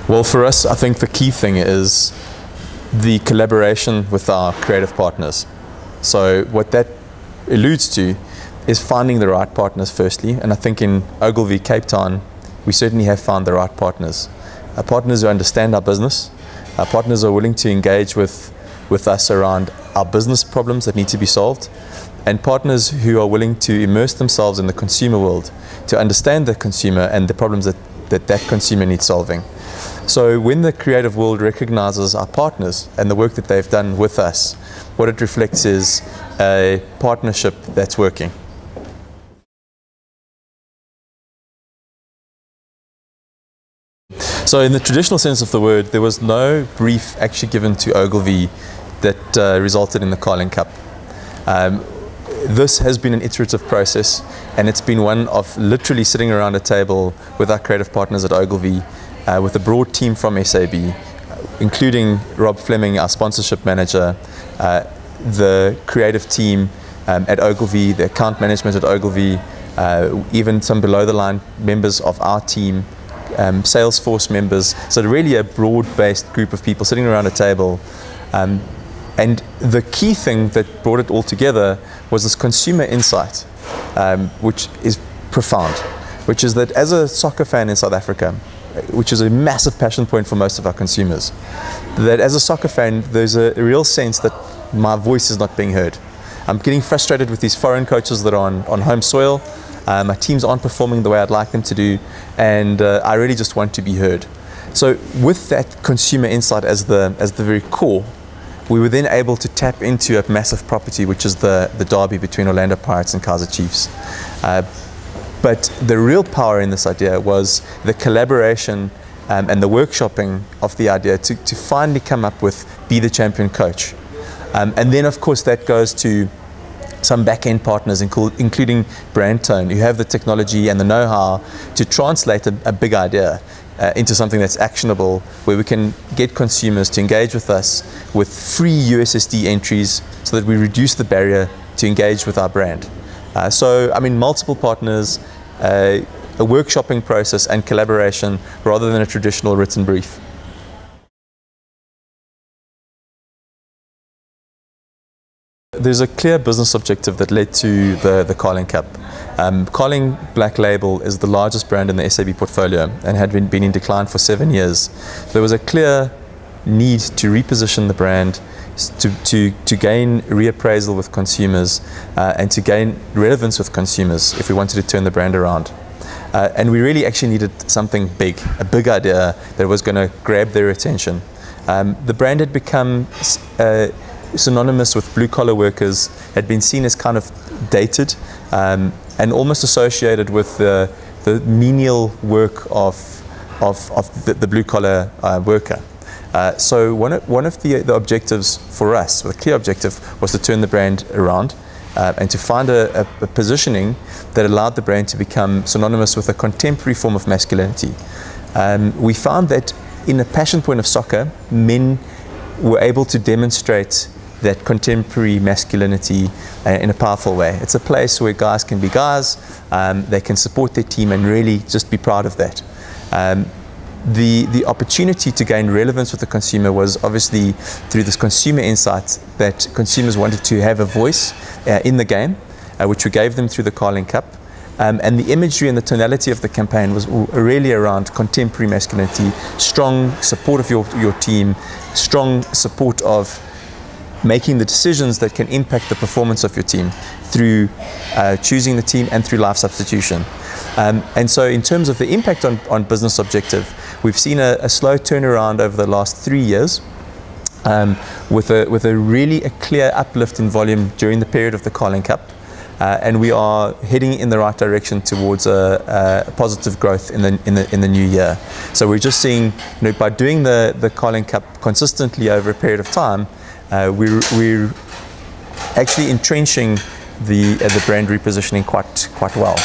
Well, for us, I think the key thing is the collaboration with our creative partners. So what that alludes to is finding the right partners firstly, and I think in Ogilvy, Cape Town, we certainly have found the right partners. Partners who understand our business, partners who are willing to engage with us around our business problems that need to be solved, and partners who are willing to immerse themselves in the consumer world to understand the consumer and the problems that consumer needs solving. So when the creative world recognizes our partners and the work that they've done with us, what it reflects is a partnership that's working. So in the traditional sense of the word, there was no brief actually given to Ogilvy that resulted in the Carling Cup. This has been an iterative process, and it's been one of literally sitting around a table with our creative partners at Ogilvy, with a broad team from SAB, including Rob Fleming, our sponsorship manager, the creative team at Ogilvy, the account management at Ogilvy, even some below the line members of our team, Salesforce members. So really a broad-based group of people sitting around a table. And the key thing that brought it all together was this consumer insight, which is profound, which is that as a soccer fan in South Africa, which is a massive passion point for most of our consumers, that as a soccer fan, there's a real sense that my voice is not being heard. I'm getting frustrated with these foreign coaches that are on home soil. My teams aren't performing the way I'd like them to do, and I really just want to be heard. So with that consumer insight as the very core, we were then able to tap into a massive property, which is the derby between Orlando Pirates and Kaizer Chiefs. But the real power in this idea was the collaboration and the workshopping of the idea to finally come up with Be the Champion Coach. And then of course that goes to some back-end partners, including Brandtone, who have the technology and the know-how to translate a big idea into something that's actionable, where we can get consumers to engage with us with free USSD entries so that we reduce the barrier to engage with our brand. So, I mean, multiple partners, a workshopping process and collaboration rather than a traditional written brief. There's a clear business objective that led to the Carling Cup. Carling Black Label is the largest brand in the SAB portfolio and had been in decline for 7 years. There was a clear need to reposition the brand, to gain reappraisal with consumers and to gain relevance with consumers if we wanted to turn the brand around. And we really actually needed something big, a big idea that was going to grab their attention. The brand had become synonymous with blue-collar workers, had been seen as kind of dated and almost associated with the menial work of the blue-collar worker. So one of the objectives for us, the clear objective, was to turn the brand around and to find a positioning that allowed the brand to become synonymous with a contemporary form of masculinity. We found that in a passion point of soccer, men were able to demonstrate that contemporary masculinity in a powerful way. It's a place where guys can be guys, they can support their team and really just be proud of that. The opportunity to gain relevance with the consumer was obviously through this consumer insight that consumers wanted to have a voice in the game, which we gave them through the Carling Cup. And the imagery and the tonality of the campaign was really around contemporary masculinity, strong support of your team, strong support of making the decisions that can impact the performance of your team through choosing the team and through life substitution. And so in terms of the impact on business objective, we've seen a slow turnaround over the last 3 years with a really clear uplift in volume during the period of the Carling Cup. And we are heading in the right direction towards a positive growth in the new year. So we're just seeing, by doing the Carling Cup consistently over a period of time, we're actually entrenching the brand repositioning quite well.